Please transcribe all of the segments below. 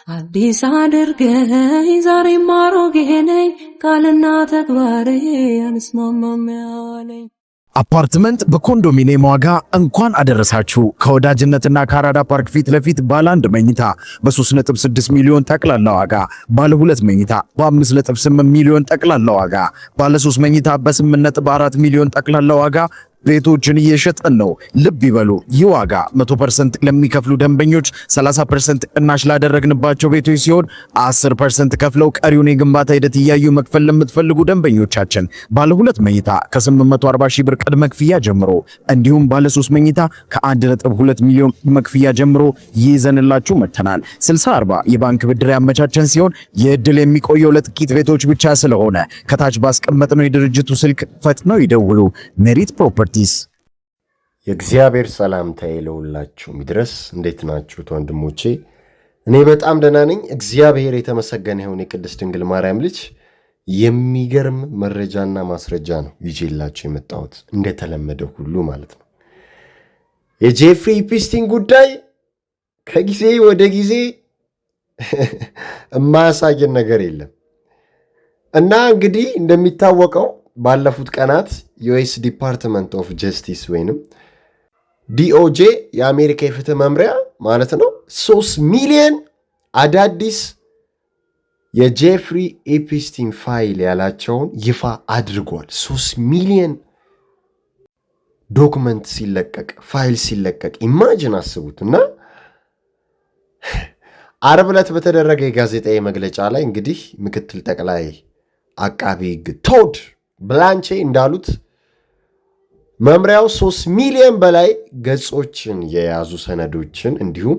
አዲስ አድርገኝ ዛሬም አሮጌ ነኝ ቃልና ተግባሬ አንስማማም ያለኝ አፓርትመንት በኮንዶሚኒየም ዋጋ እንኳን አደረሳችሁ። ከወዳጅነትና ከአራዳ ፓርክ ፊት ለፊት ባለ 1 መኝታ በ3.6 ሚሊዮን ጠቅላላ ዋጋ፣ ባለ 2 መኝታ በ5.8 ሚሊዮን ጠቅላላ ዋጋ፣ ባለ 3 መኝታ በ8.4 ሚሊዮን ጠቅላላ ዋጋ ቤቶችን እየሸጠን ነው። ልብ ይበሉ፣ ይህ ዋጋ 100% ለሚከፍሉ ደንበኞች 30% ቅናሽ ላደረግንባቸው ቤቶች ሲሆን 10% ከፍለው ቀሪውን የግንባታ ሂደት እያዩ መክፈል ለምትፈልጉ ደንበኞቻችን ባለ 2 መኝታ ከ840 ሺህ ብር ቅድመ ክፍያ ጀምሮ እንዲሁም ባለ 3 መኝታ ከ1.2 ሚሊዮን ቅድመ ክፍያ ጀምሮ ይዘንላችሁ መጥተናል። 60/40 የባንክ ብድር ያመቻቸን ሲሆን የእድል የሚቆየው ለጥቂት ቤቶች ብቻ ስለሆነ ከታች ባስቀመጥነው የድርጅቱ ስልክ ፈጥነው ይደውሉ። ሜሪት ፕሮፐርቲ የእግዚአብሔር ሰላምታ ለሁላችሁ ይድረስ። እንዴት ናችሁ ወንድሞቼ? እኔ በጣም ደህና ነኝ። እግዚአብሔር የተመሰገነ ይሁን። የቅድስት ድንግል ማርያም ልጅ የሚገርም መረጃና ማስረጃ ነው ይዤላችሁ የመጣሁት እንደተለመደው ሁሉ ማለት ነው። የጄፍሪ ኢፕስቲን ጉዳይ ከጊዜ ወደ ጊዜ የማያሳየን ነገር የለም እና እንግዲህ እንደሚታወቀው ባለፉት ቀናት ዩኤስ ዲፓርትመንት ኦፍ ጀስቲስ ወይንም ዲኦጄ የአሜሪካ የፍትህ መምሪያ ማለት ነው 3 ሚሊዮን አዳዲስ የጄፍሪ ኢፕስቲን ፋይል ያላቸውን ይፋ አድርጓል። 3 ሚሊዮን ዶክመንት ሲለቀቅ ፋይል ሲለቀቅ ኢማጂን አስቡት። እና ዓርብ ዕለት በተደረገ የጋዜጣዊ መግለጫ ላይ እንግዲህ ምክትል ጠቅላይ አቃቢ ሕግ ቶድ ብላንቼ እንዳሉት መምሪያው 3 ሚሊዮን በላይ ገጾችን የያዙ ሰነዶችን እንዲሁም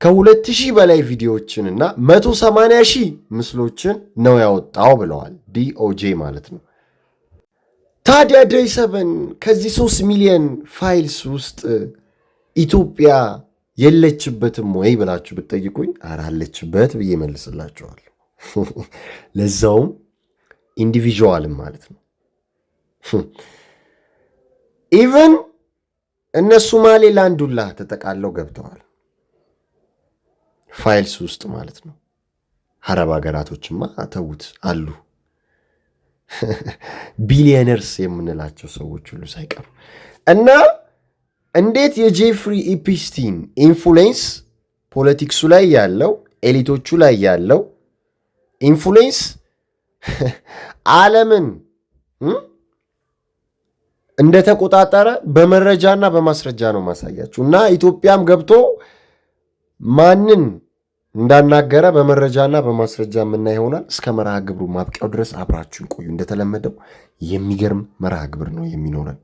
ከ2000 በላይ ቪዲዮዎችን እና 180,000 ምስሎችን ነው ያወጣው ብለዋል። ዲኦጄ ማለት ነው። ታዲያ ዴይ 7 ከዚህ 3 ሚሊዮን ፋይልስ ውስጥ ኢትዮጵያ የለችበትም ወይ ብላችሁ ብትጠይቁኝ አለችበት ብዬ መልስላችኋለሁ። ለዛውም ኢንዲቪዥዋልም ማለት ነው። ኢቨን እነ ሶማሌላንድ ሁላ ተጠቃለው ገብተዋል ፋይልስ ውስጥ ማለት ነው። አረብ ሀገራቶችማ ተውት አሉ። ቢሊየነርስ የምንላቸው ሰዎች ሁሉ ሳይቀሩ እና እንዴት የጄፍሪ ኢፕስቲን ኢንፍሉዌንስ ፖለቲክሱ ላይ ያለው ኤሊቶቹ ላይ ያለው ኢንፍሉዌንስ ዓለምን እንደተቆጣጠረ በመረጃና በማስረጃ ነው ማሳያችሁ። እና ኢትዮጵያም ገብቶ ማንን እንዳናገረ በመረጃና በማስረጃ የምናይ ይሆናል። እስከ መርሃ ግብሩ ማብቂያው ድረስ አብራችሁን ቆዩ። እንደተለመደው የሚገርም መርሃ ግብር ነው የሚኖረን።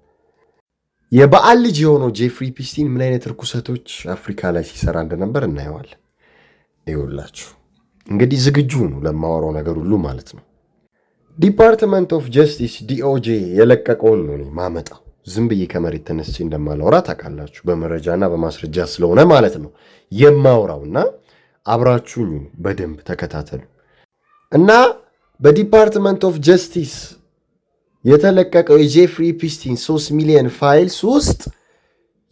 የበዓል ልጅ የሆነው ጄፍሪ ኢፕስቲን ምን አይነት ርኩሰቶች አፍሪካ ላይ ሲሰራ እንደነበር እናየዋለን። ይኸውላችሁ እንግዲህ ዝግጁ ነው ለማወራው ነገር ሁሉ ማለት ነው። ዲፓርትመንት ኦፍ ጀስቲስ ዲኦጄ የለቀቀውን ነው ማመጣው። ዝም ብዬ ከመሬት ተነስቼ እንደማላወራ ታውቃላችሁ። በመረጃና በማስረጃ ስለሆነ ማለት ነው የማወራውና አብራችሁኝ በደንብ ተከታተሉ። እና በዲፓርትመንት ኦፍ ጀስቲስ የተለቀቀው የጄፍሪ ኢፕስቲን 3 ሚሊዮን ፋይልስ ውስጥ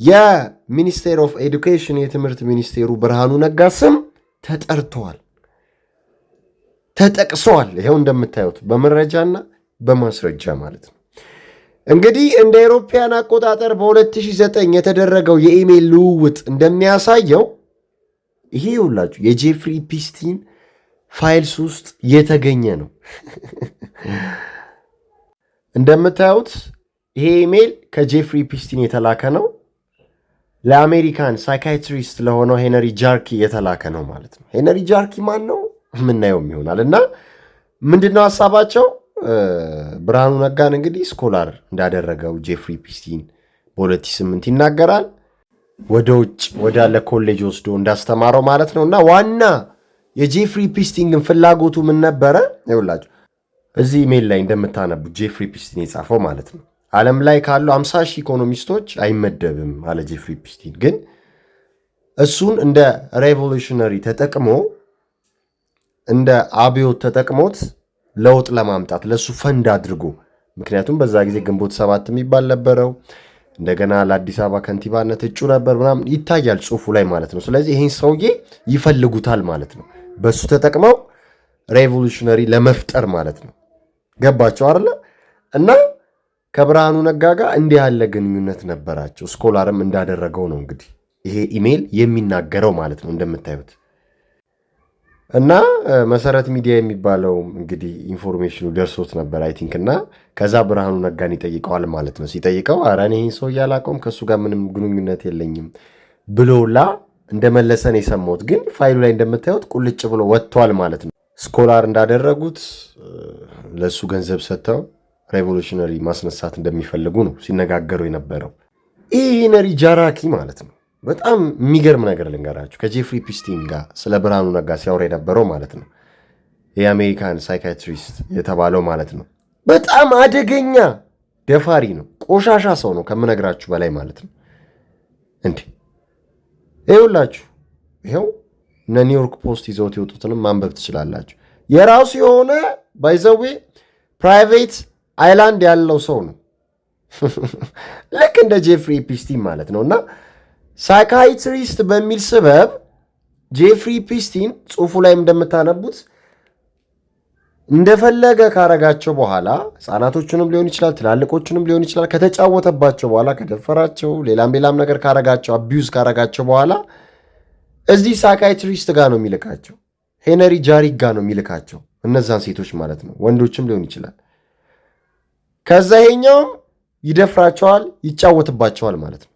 የሚኒስቴር ኦፍ ኤዱኬሽን የትምህርት ሚኒስቴሩ ብርሃኑ ነጋ ስም ተጠርተዋል፣ ተጠቅሰዋል። ይሄው እንደምታዩት በመረጃና በማስረጃ ማለት ነው። እንግዲህ እንደ አውሮፓውያን አቆጣጠር በ2009 የተደረገው የኢሜል ልውውጥ እንደሚያሳየው ይሄ ሁላችሁ የጄፍሪ ኢፕስቲን ፋይልስ ውስጥ የተገኘ ነው። እንደምታዩት ይሄ ኢሜል ከጄፍሪ ኢፕስቲን የተላከ ነው። ለአሜሪካን ሳይካትሪስት ለሆነው ሄነሪ ጃርኪ የተላከ ነው ማለት ነው። ሄነሪ ጃርኪ ማን ነው? ምናየውም ይሆናል። እና ምንድነው ሐሳባቸው? ብርሃኑ ነጋን እንግዲህ ስኮላር እንዳደረገው ጄፍሪ ኢፕስቲን በ2008 ይናገራል። ወደ ውጭ ወዳለ ኮሌጅ ወስዶ እንዳስተማረው ማለት ነው። እና ዋና የጄፍሪ ኢፕስቲን ግን ፍላጎቱ ምን ነበረ? ይኸውላችሁ እዚህ ኢሜል ላይ እንደምታነቡት ጄፍሪ ኢፕስቲን የጻፈው ማለት ነው ዓለም ላይ ካሉ 50,000 ኢኮኖሚስቶች አይመደብም አለ ጄፍሪ ኢፕስቲን። ግን እሱን እንደ ሬቮሉሽነሪ ተጠቅሞ እንደ አብዮት ተጠቅሞት ለውጥ ለማምጣት ለሱ ፈንድ አድርጎ፣ ምክንያቱም በዛ ጊዜ ግንቦት 7 የሚባል ነበረው። እንደገና ለአዲስ አበባ ከንቲባነት እጩ ነበር ምናምን ይታያል ጽሁፉ ላይ ማለት ነው። ስለዚህ ይሄን ሰውዬ ይፈልጉታል ማለት ነው። በሱ ተጠቅመው ሬቮሉሽነሪ ለመፍጠር ማለት ነው። ገባቸው አይደለ? እና ከብርሃኑ ነጋ ጋር እንዲህ ያለ ግንኙነት ነበራቸው። ስኮላርም እንዳደረገው ነው እንግዲህ ይሄ ኢሜይል የሚናገረው ማለት ነው እንደምታዩት። እና መሰረት ሚዲያ የሚባለው እንግዲህ ኢንፎርሜሽኑ ደርሶት ነበር አይ ቲንክ። እና ከዛ ብርሃኑ ነጋን ይጠይቀዋል ማለት ነው። ሲጠይቀው ኧረ እኔ ይህን ሰው እያላቀውም ከእሱ ጋር ምንም ግንኙነት የለኝም ብሎላ እንደመለሰን የሰማሁት። ግን ፋይሉ ላይ እንደምታዩት ቁልጭ ብሎ ወጥቷል ማለት ነው። ስኮላር እንዳደረጉት ለእሱ ገንዘብ ሰጥተው ሬቮሉሽነሪ ማስነሳት እንደሚፈልጉ ነው ሲነጋገሩ የነበረው። ይህ ሄነሪ ጃራኪ ማለት ነው። በጣም የሚገርም ነገር ልንገራችሁ። ከጄፍሪ ፒስቲን ጋር ስለ ብርሃኑ ነጋ ሲያወራ የነበረው ማለት ነው የአሜሪካን ሳይካትሪስት የተባለው ማለት ነው። በጣም አደገኛ ደፋሪ ነው። ቆሻሻ ሰው ነው ከምነግራችሁ በላይ ማለት ነው። እንዴ ይኸውላችሁ፣ ይኸው እነ ኒውዮርክ ፖስት ይዘውት የወጡትንም ማንበብ ትችላላችሁ። የራሱ የሆነ ባይዘዌ ፕራይቬት አይላንድ ያለው ሰው ነው ልክ እንደ ጄፍሪ ፒስቲን ማለት ነው። እና ሳይካትሪስት በሚል ስበብ ጄፍሪ ፒስቲን ጽሑፉ ላይ እንደምታነቡት እንደፈለገ ካረጋቸው በኋላ ሕፃናቶቹንም ሊሆን ይችላል ትላልቆቹንም ሊሆን ይችላል ከተጫወተባቸው በኋላ ከደፈራቸው ሌላም ነገር ካረጋቸው አቢዩዝ ካረጋቸው በኋላ እዚህ ሳይካትሪስት ጋር ነው የሚልካቸው። ሄነሪ ጃሪክ ጋር ነው የሚልካቸው እነዛን ሴቶች ማለት ነው። ወንዶችም ሊሆን ይችላል። ከዛ ይሄኛውም ይደፍራቸዋል ይጫወትባቸዋል ማለት ነው።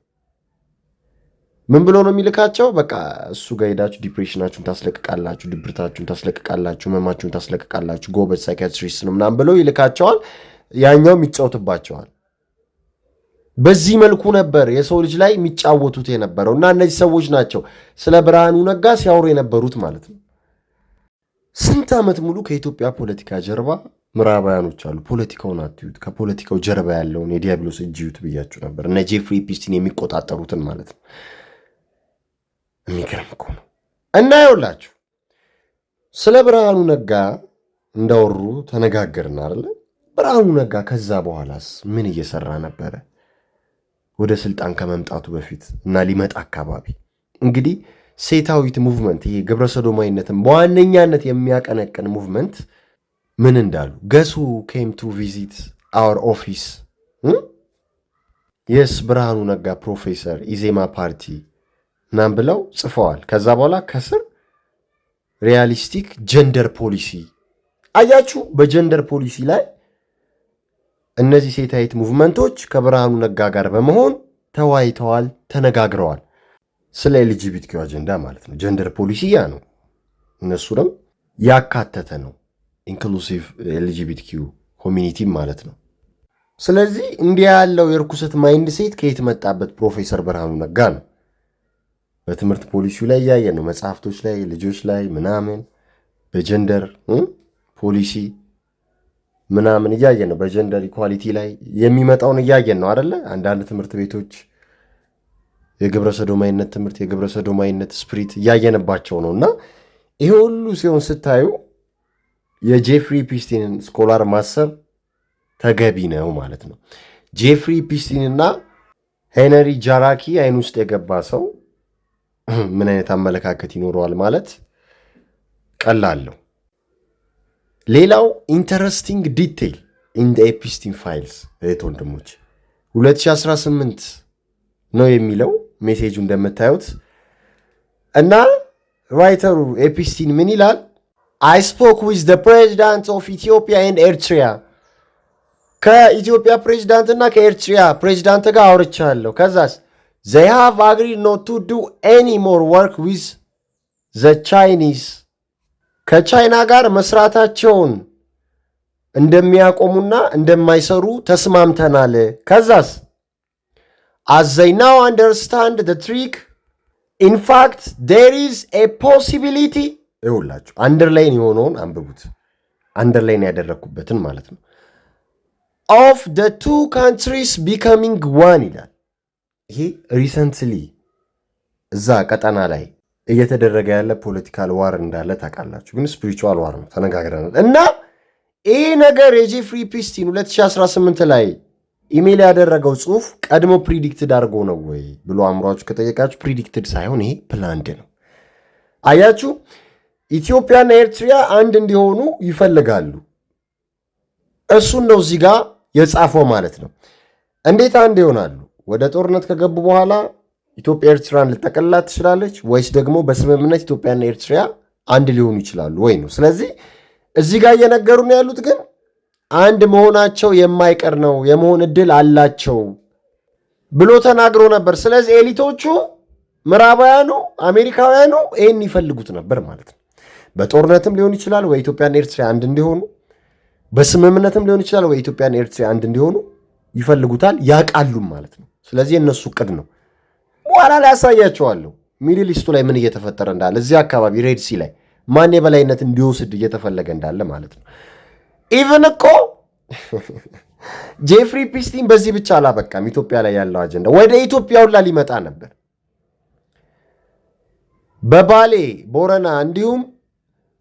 ምን ብሎ ነው የሚልካቸው? በቃ እሱ ጋር ሄዳችሁ ዲፕሬሽናችሁን ታስለቅቃላችሁ፣ ድብርታችሁን ታስለቅቃላችሁ፣ ህመማችሁን ታስለቅቃላችሁ፣ ጎበዝ ሳይካትሪስት ነው ምናምን ብሎ ይልካቸዋል። ያኛውም ይጫወትባቸዋል። በዚህ መልኩ ነበር የሰው ልጅ ላይ የሚጫወቱት የነበረው። እና እነዚህ ሰዎች ናቸው ስለ ብርሃኑ ነጋ ሲያወሩ የነበሩት ማለት ነው። ስንት ዓመት ሙሉ ከኢትዮጵያ ፖለቲካ ጀርባ ምዕራባውያኖች አሉ። ፖለቲካውን አትዩት፣ ከፖለቲካው ጀርባ ያለውን የዲያብሎስ እጅ እዩት ብያችሁ ነበር። እነ ጄፍሪ ፒስቲን የሚቆጣጠሩትን ማለት ነው። የሚገርም እኮ ነው። እና ይኸውላችሁ ስለ ብርሃኑ ነጋ እንዳወሩ ተነጋገርን አይደለ? ብርሃኑ ነጋ ከዛ በኋላስ ምን እየሰራ ነበረ? ወደ ስልጣን ከመምጣቱ በፊት እና ሊመጣ አካባቢ እንግዲህ ሴታዊት ሙቭመንት፣ ይሄ ግብረ ሰዶማዊነትን በዋነኛነት የሚያቀነቅን ሙቭመንት ምን እንዳሉ ገሱ ኬም ቱ ቪዚት አወር ኦፊስ የስ ብርሃኑ ነጋ ፕሮፌሰር ኢዜማ ፓርቲ ናም ብለው ጽፈዋል። ከዛ በኋላ ከስር ሪያሊስቲክ ጀንደር ፖሊሲ አያችሁ። በጀንደር ፖሊሲ ላይ እነዚህ ሴታዊት ሙቭመንቶች ከብርሃኑ ነጋ ጋር በመሆን ተወያይተዋል፣ ተነጋግረዋል። ስለ ኤልጂቢቲኪው አጀንዳ ማለት ነው። ጀንደር ፖሊሲ ያ ነው፣ እነሱንም ያካተተ ነው። ኢንክሉሲቭ ኤልጂቢቲኪው ኮሚኒቲ ማለት ነው። ስለዚህ እንዲህ ያለው የርኩሰት ማይንድ ሴት ከየት መጣበት? ፕሮፌሰር ብርሃኑ ነጋ ነው። በትምህርት ፖሊሲው ላይ እያየን ነው። መጽሐፍቶች ላይ ልጆች ላይ ምናምን በጀንደር ፖሊሲ ምናምን እያየን ነው። በጀንደር ኢኳሊቲ ላይ የሚመጣውን እያየን ነው አደለ? አንዳንድ ትምህርት ቤቶች የግብረ ሰዶማዊነት ትምህርት የግብረ ሰዶማዊነት ስፕሪት እያየንባቸው ነው። እና ይሄ ሁሉ ሲሆን ስታዩ የጄፍሪ ፒስቲንን ስኮላር ማሰብ ተገቢ ነው ማለት ነው። ጄፍሪ ፒስቲን እና ሄነሪ ጃራኪ አይን ውስጥ የገባ ሰው ምን አይነት አመለካከት ይኖረዋል ማለት ቀላለው። ሌላው ኢንተረስቲንግ ዲቴይል ኢን ዘ ኤፒስቲን ፋይልስ እህት ወንድሞች 2018 ነው የሚለው ሜሴጁ እንደምታዩት። እና ራይተሩ ኤፒስቲን ምን ይላል? I spoke with the president of Ethiopia and Eritrea ከኢትዮጵያ ፕሬዚዳንት እና ከኤርትሪያ ፕሬዚዳንት ጋር አውርቻለሁ። ከዛስ they have agreed not to do any more work with the Chinese ከቻይና ጋር መስራታቸውን እንደሚያቆሙና እንደማይሰሩ ተስማምተናል። ከዛስ as they now understand the trick in fact there is a possibility ይኸውላችሁ አንደርላይን የሆነውን አንብቡት። አንደርላይን ያደረኩበትን ማለት ነው። of the two countries becoming one ይላል። ይሄ ሪሰንትሊ እዛ ቀጠና ላይ እየተደረገ ያለ ፖለቲካል ዋር እንዳለ ታውቃላችሁ። ግን ስፒሪቹዋል ዋር ነው ተነጋግረናል። እና ይሄ ነገር የጄፍሪ ፒስቲን 2018 ላይ ኢሜል ያደረገው ጽሑፍ ቀድሞ ፕሪዲክትድ አድርጎ ነው ወይ ብሎ አእምሯችሁ ከጠየቃችሁ ፕሪዲክትድ ሳይሆን ይሄ ፕላንድ ነው። አያችሁ ኢትዮጵያና ኤርትራ አንድ እንዲሆኑ ይፈልጋሉ። እሱን ነው እዚህ ጋር የጻፈው ማለት ነው። እንዴት አንድ ይሆናሉ? ወደ ጦርነት ከገቡ በኋላ ኢትዮጵያ ኤርትራን ልጠቀልላት ትችላለች ወይስ ደግሞ በስምምነት ኢትዮጵያና ኤርትራ አንድ ሊሆኑ ይችላሉ ወይ ነው። ስለዚህ እዚህ ጋር እየነገሩ ነው ያሉት ግን አንድ መሆናቸው የማይቀር ነው፣ የመሆን እድል አላቸው ብሎ ተናግሮ ነበር። ስለዚህ ኤሊቶቹ ምዕራባውያኑ አሜሪካውያኑ ይህን ይፈልጉት ነበር ማለት ነው። በጦርነትም ሊሆን ይችላል ወይ ኢትዮጵያና ኤርትራ አንድ እንዲሆኑ፣ በስምምነትም ሊሆን ይችላል ወይ ኢትዮጵያና ኤርትራ አንድ እንዲሆኑ ይፈልጉታል፣ ያውቃሉም ማለት ነው። ስለዚህ የእነሱ እቅድ ነው። በኋላ ላይ ያሳያቸዋለሁ ሚድል ኢስቱ ላይ ምን እየተፈጠረ እንዳለ፣ እዚህ አካባቢ ሬድ ሲ ላይ ማን የበላይነት እንዲወስድ እየተፈለገ እንዳለ ማለት ነው። ኢቨን እኮ ጄፍሪ ፒስቲን በዚህ ብቻ አላበቃም። ኢትዮጵያ ላይ ያለው አጀንዳ ወደ ኢትዮጵያ ሁላ ሊመጣ ነበር። በባሌ ቦረና፣ እንዲሁም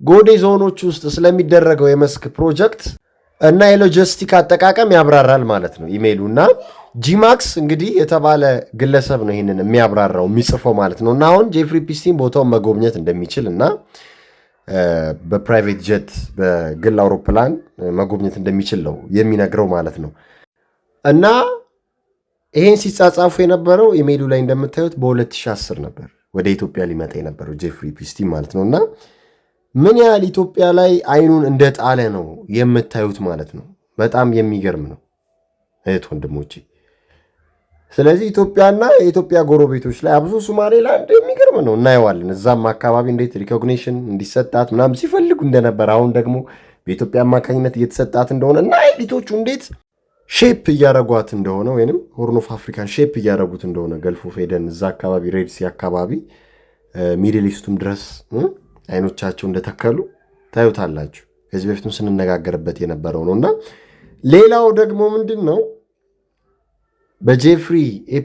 ጎዴ ዞኖች ውስጥ ስለሚደረገው የመስክ ፕሮጀክት እና የሎጂስቲክ አጠቃቀም ያብራራል ማለት ነው ኢሜይሉ። እና ጂማክስ እንግዲህ የተባለ ግለሰብ ነው ይህንን የሚያብራራው የሚጽፈው ማለት ነው። እና አሁን ጄፍሪ ፒስቲን ቦታውን መጎብኘት እንደሚችል እና በፕራይቬት ጀት በግል አውሮፕላን መጎብኘት እንደሚችል ነው የሚነግረው ማለት ነው። እና ይሄን ሲጻጻፉ የነበረው ኢሜይሉ ላይ እንደምታዩት በ2010 ነበር ወደ ኢትዮጵያ ሊመጣ የነበረው ጄፍሪ ፒስቲን ማለት ነው። እና ምን ያህል ኢትዮጵያ ላይ አይኑን እንደጣለ ነው የምታዩት ማለት ነው። በጣም የሚገርም ነው እህት ወንድሞቼ። ስለዚህ ኢትዮጵያና የኢትዮጵያ ጎረቤቶች ላይ አብዙ ሶማሌላንድ የሚገርም ነው እናየዋለን። እዛም አካባቢ እንዴት ሪኮግኒሽን እንዲሰጣት ምናምን ሲፈልጉ እንደነበር፣ አሁን ደግሞ በኢትዮጵያ አማካኝነት እየተሰጣት እንደሆነ እና ኤሊቶቹ እንዴት ሼፕ እያደረጓት እንደሆነ ወይንም ሆርን ኦፍ አፍሪካን ሼፕ እያደረጉት እንደሆነ ገልፍ ኦፍ ኤደን እዛ አካባቢ ሬድ ሲ አካባቢ ሚድል ኢስቱም ድረስ አይኖቻቸው እንደተከሉ ታዩታላችሁ። ከዚህ በፊትም ስንነጋገርበት የነበረው ነው። እና ሌላው ደግሞ ምንድን ነው በጄፍሪ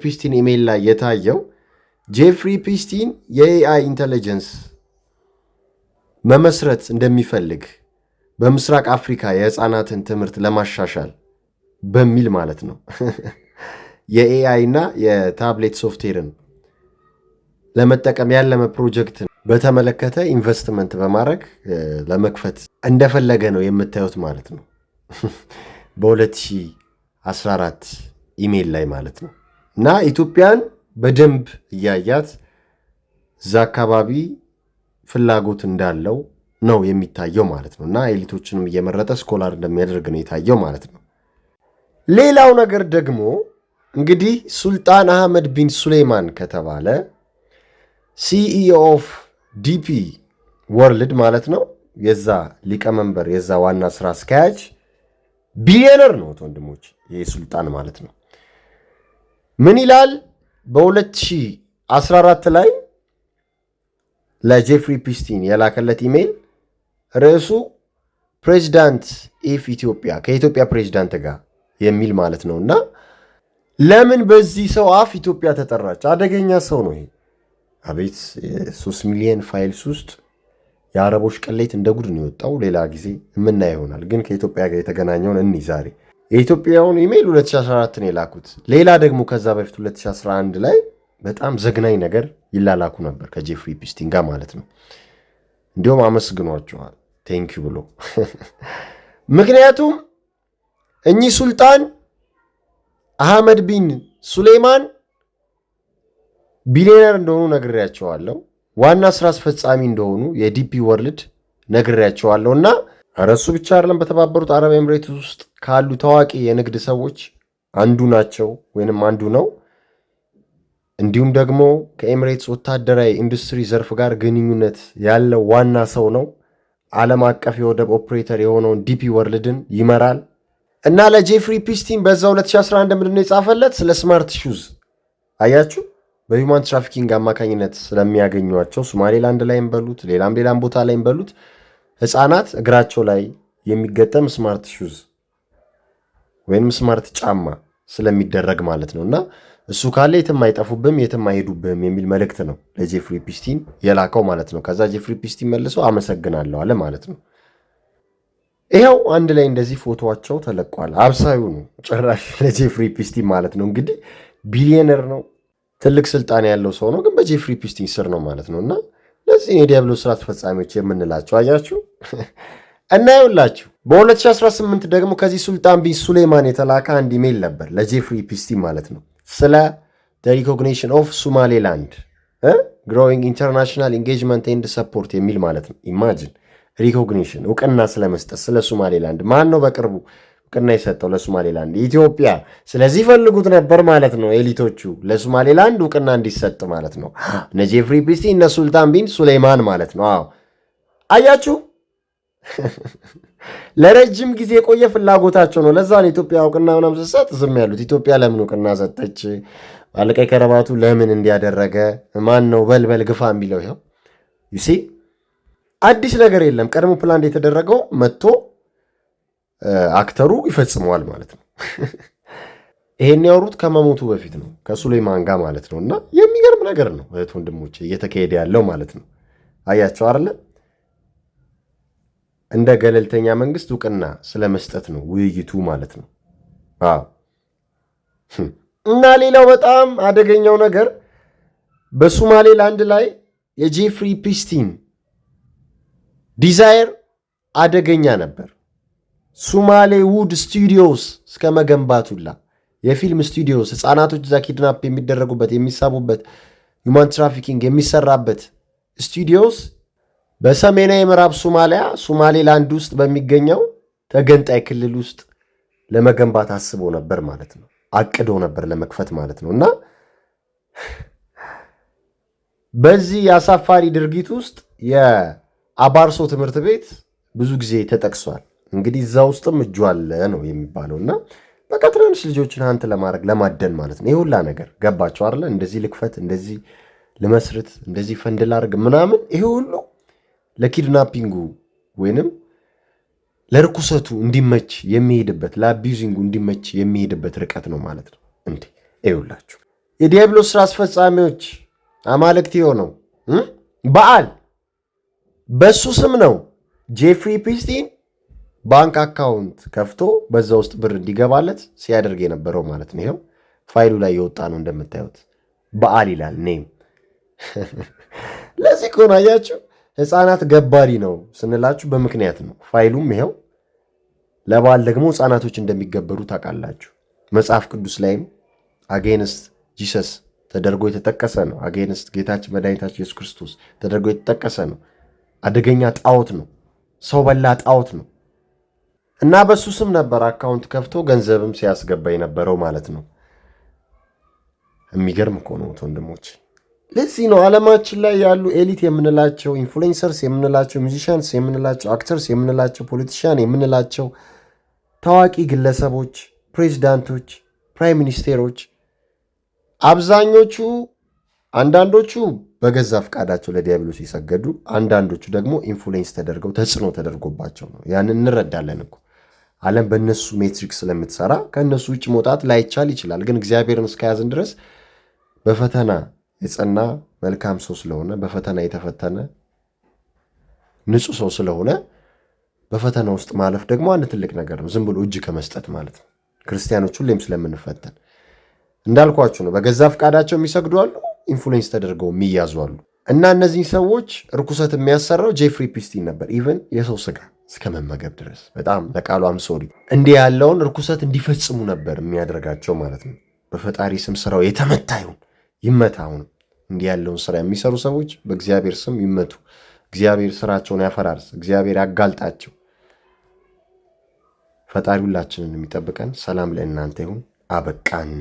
ፒስቲን ኢሜይል ላይ የታየው ጄፍሪ ፒስቲን የኤአይ ኢንቴሊጀንስ መመስረት እንደሚፈልግ በምስራቅ አፍሪካ የህፃናትን ትምህርት ለማሻሻል በሚል ማለት ነው የኤአይ እና የታብሌት ሶፍትዌርን ለመጠቀም ያለመ ፕሮጀክትን በተመለከተ ኢንቨስትመንት በማድረግ ለመክፈት እንደፈለገ ነው የምታዩት ማለት ነው በ2014 ኢሜይል ላይ ማለት ነው። እና ኢትዮጵያን በደንብ እያያት እዛ አካባቢ ፍላጎት እንዳለው ነው የሚታየው ማለት ነው። እና ኤሊቶችንም እየመረጠ ስኮላር እንደሚያደርግ ነው የታየው ማለት ነው። ሌላው ነገር ደግሞ እንግዲህ ሱልጣን አህመድ ቢን ሱሌይማን ከተባለ ሲኢኦ ኦፍ ዲፒ ወርልድ ማለት ነው የዛ ሊቀመንበር የዛ ዋና ስራ አስኪያጅ ቢሊዮነር ነው ወንድሞች፣ ይሄ ሱልጣን ማለት ነው። ምን ይላል? በ2014 ላይ ለጄፍሪ ፒስቲን የላከለት ኢሜይል ርዕሱ ፕሬዚዳንት ኢፍ ኢትዮጵያ ከኢትዮጵያ ፕሬዚዳንት ጋር የሚል ማለት ነው። እና ለምን በዚህ ሰው አፍ ኢትዮጵያ ተጠራች? አደገኛ ሰው ነው ይሄ። አቤት 3 ሚሊዮን ፋይልስ ውስጥ የአረቦች ቅሌት እንደ ጉድ ነው የወጣው። ሌላ ጊዜ የምናየው ይሆናል። ግን ከኢትዮጵያ ጋር የተገናኘውን እኒ ዛሬ የኢትዮጵያውን ኢሜይል 2014 ነው የላኩት። ሌላ ደግሞ ከዛ በፊት 2011 ላይ በጣም ዘግናኝ ነገር ይላላኩ ነበር ከጄፍሪ ፒስቲን ጋር ማለት ነው። እንዲሁም አመስግኗቸዋል ቴንኪዩ ብሎ ምክንያቱም እኚህ ሱልጣን አህመድ ቢን ሱሌይማን ቢሊዮነር እንደሆኑ ነግሬያቸዋለሁ። ዋና ስራ አስፈጻሚ እንደሆኑ የዲፒ ወርልድ ነግሬያቸዋለሁ። እና እረሱ ብቻ አይደለም በተባበሩት አረብ ኤምሬት ውስጥ ካሉ ታዋቂ የንግድ ሰዎች አንዱ ናቸው ወይንም አንዱ ነው። እንዲሁም ደግሞ ከኤምሬትስ ወታደራዊ ኢንዱስትሪ ዘርፍ ጋር ግንኙነት ያለው ዋና ሰው ነው። ዓለም አቀፍ የወደብ ኦፕሬተር የሆነውን ዲፒ ወርልድን ይመራል። እና ለጄፍሪ ፒስቲን በዛ 2011 ምንድነው የጻፈለት? ስለ ስማርት ሹዝ አያችሁ፣ በሂውማን ትራፊኪንግ አማካኝነት ስለሚያገኟቸው ሶማሌላንድ ላይም በሉት ሌላም ቦታ ላይም በሉት ህፃናት እግራቸው ላይ የሚገጠም ስማርት ሹዝ ወይም ስማርት ጫማ ስለሚደረግ ማለት ነው። እና እሱ ካለ የትም አይጠፉብም የትም አይሄዱብም የሚል መልእክት ነው ለጄፍሪ ፒስቲን የላከው ማለት ነው። ከዛ ጄፍሪ ፒስቲን መልሶ አመሰግናለሁ አለ ማለት ነው። ይኸው አንድ ላይ እንደዚህ ፎቶዋቸው ተለቋል። አብሳዩ ነው ጭራሽ ለጄፍሪ ፒስቲን ማለት ነው። እንግዲህ ቢሊዮነር ነው፣ ትልቅ ስልጣን ያለው ሰው ነው፣ ግን በጄፍሪ ፒስቲን ስር ነው ማለት ነው። እና ለዚህ የዲያብሎስ ስራ አስፈጻሚዎች የምንላቸው አያችሁ። እና ይኸውላችሁ በ2018 ደግሞ ከዚህ ሱልጣን ቢን ሱሌማን የተላከ አንድ ኢሜል ነበር ለጄፍሪ ፒስቲን ማለት ነው፣ ስለ ሪኮግኒሽን ኦፍ ሶማሌላንድ ግሮዊንግ ኢንተርናሽናል ኢንጌጅመንት ኤንድ ሰፖርት የሚል ማለት ነው። ኢማጂን ሪኮግኒሽን እውቅና ስለመስጠት ስለ ሶማሌላንድ ማን ነው በቅርቡ እውቅና የሰጠው ለሶማሌላንድ? ኢትዮጵያ። ስለዚህ ፈልጉት ነበር ማለት ነው ኤሊቶቹ ለሶማሌላንድ እውቅና እንዲሰጥ ማለት ነው። እነ ጄፍሪ ፒስቲን እነ ሱልጣን ቢን ሱሌማን ማለት ነው። አዎ አያችሁ ለረጅም ጊዜ የቆየ ፍላጎታቸው ነው። ለዛ ነው ኢትዮጵያ እውቅና ምናምን ስትሰጥ ዝም ያሉት። ኢትዮጵያ ለምን እውቅና ሰጠች? ባለቀይ ከረባቱ ለምን እንዲያደረገ ማን ነው በልበል ግፋ የሚለው? ይኸው ዩሲ አዲስ ነገር የለም። ቀድሞ ፕላን የተደረገው መጥቶ አክተሩ ይፈጽመዋል ማለት ነው። ይሄን ያወሩት ከመሞቱ በፊት ነው ከሱሌማን ጋር ማለት ነው። እና የሚገርም ነገር ነው እህት ወንድሞቼ እየተካሄደ ያለው ማለት ነው። አያቸው አይደለ? እንደ ገለልተኛ መንግስት እውቅና ስለመስጠት ነው ውይይቱ ማለት ነው። አዎ እና ሌላው በጣም አደገኛው ነገር በሶማሌላንድ ላይ የጄፍሪ ፒስቲን ዲዛይር አደገኛ ነበር። ሶማሌ ውድ ስቱዲዮስ እስከ መገንባቱላ የፊልም ስቱዲዮስ ህፃናቶች እዛ ኪድናፕ የሚደረጉበት የሚሳቡበት ሁማን ትራፊኪንግ የሚሰራበት ስቱዲዮስ በሰሜናዊ ምዕራብ ሶማሊያ ሶማሌላንድ ውስጥ በሚገኘው ተገንጣይ ክልል ውስጥ ለመገንባት አስቦ ነበር ማለት ነው። አቅዶ ነበር ለመክፈት ማለት ነው። እና በዚህ የአሳፋሪ ድርጊት ውስጥ የአባርሶ ትምህርት ቤት ብዙ ጊዜ ተጠቅሷል። እንግዲህ እዛ ውስጥም እጁ አለ ነው የሚባለው። እና በቃ ትናንሽ ልጆችን አንተ ለማድረግ ለማደን ማለት ነው። ይህ ሁላ ነገር ገባቸው አይደለ? እንደዚህ ልክፈት፣ እንደዚህ ልመስርት፣ እንደዚህ ፈንድ ላርግ ምናምን፣ ይሄ ሁሉ ለኪድናፒንጉ ወይንም ለርኩሰቱ እንዲመች የሚሄድበት ለአቢዩዚንጉ እንዲመች የሚሄድበት ርቀት ነው ማለት ነው። እንዴ ይውላችሁ የዲያብሎስ ስራ አስፈጻሚዎች አማልክት የሆነው በዓል በሱ ስም ነው ጄፍሪ ፒስቲን ባንክ አካውንት ከፍቶ በዛ ውስጥ ብር እንዲገባለት ሲያደርግ የነበረው ማለት ነው። ይኸው ፋይሉ ላይ የወጣ ነው እንደምታዩት። በዓል ይላል ኔም። ለዚህ ከሆነ አያችሁ ህፃናት ገባሪ ነው ስንላችሁ በምክንያት ነው። ፋይሉም ይኸው ለበዓል ደግሞ ህፃናቶች እንደሚገበሩ ታውቃላችሁ። መጽሐፍ ቅዱስ ላይም አጌንስት ጂሰስ ተደርጎ የተጠቀሰ ነው። አጌንስት ጌታችን መድኃኒታችን ኢየሱስ ክርስቶስ ተደርጎ የተጠቀሰ ነው። አደገኛ ጣዖት ነው። ሰው በላ ጣዖት ነው። እና በሱ ስም ነበር አካውንት ከፍቶ ገንዘብም ሲያስገባ የነበረው ማለት ነው። የሚገርም እኮ ነው ወንድሞች። ለዚህ ነው ዓለማችን ላይ ያሉ ኤሊት የምንላቸው ኢንፍሉዌንሰርስ የምንላቸው ሚዚሽያንስ የምንላቸው አክተርስ የምንላቸው ፖለቲሽያን የምንላቸው ታዋቂ ግለሰቦች፣ ፕሬዚዳንቶች፣ ፕራይም ሚኒስቴሮች አብዛኞቹ አንዳንዶቹ በገዛ ፈቃዳቸው ለዲያብሎስ ሲሰገዱ፣ አንዳንዶቹ ደግሞ ኢንፍሉዌንስ ተደርገው ተጽዕኖ ተደርጎባቸው ነው። ያንን እንረዳለን እኮ ዓለም በእነሱ ሜትሪክስ ስለምትሰራ ከእነሱ ውጭ መውጣት ላይቻል ይችላል። ግን እግዚአብሔርን እስከያዝን ድረስ በፈተና የጸና መልካም ሰው ስለሆነ በፈተና የተፈተነ ንጹሕ ሰው ስለሆነ በፈተና ውስጥ ማለፍ ደግሞ አንድ ትልቅ ነገር ነው። ዝም ብሎ እጅ ከመስጠት ማለት ነው። ክርስቲያኖች ሁሌም ስለምንፈተን እንዳልኳችሁ ነው። በገዛ ፈቃዳቸው የሚሰግዱ አሉ፣ ኢንፍሉዌንስ ተደርገው የሚያዙ አሉ። እና እነዚህ ሰዎች ርኩሰት የሚያሰራው ጄፍሪ ፒስቲን ነበር። ኢቨን የሰው ስጋ እስከ መመገብ ድረስ በጣም ለቃሉ አምሶሪ እንዲህ ያለውን ርኩሰት እንዲፈጽሙ ነበር የሚያደርጋቸው ማለት ነው። በፈጣሪ ስም ስራው የተመታ ይሁን ይመታ። አሁን እንዲህ ያለውን ስራ የሚሰሩ ሰዎች በእግዚአብሔር ስም ይመቱ። እግዚአብሔር ስራቸውን ያፈራርስ። እግዚአብሔር ያጋልጣቸው። ፈጣሪ ሁላችንን የሚጠብቀን። ሰላም ለእናንተ ይሁን። አበቃን።